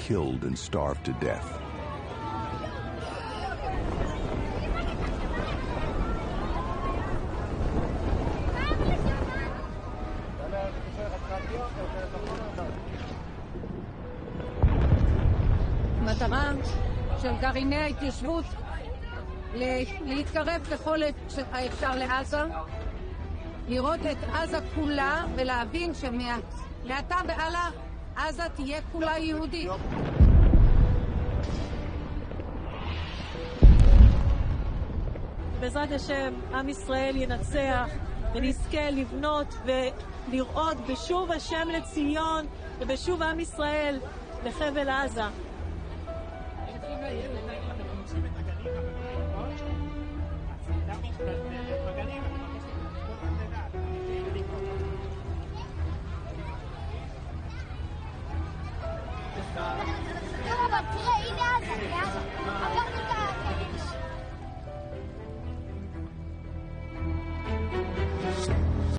killed and starved to death. המטרה של גרעיני ההתיישבות להתקרב ככל האפשר לעזה, לראות את עזה כולה ולהבין שמעתה והלאה עזה תהיה כולה יהודית. בעזרת השם עם ישראל ינצח ונזכה לבנות ולראות בשוב השם לציון ובשוב עם ישראל לחבל עזה. Träger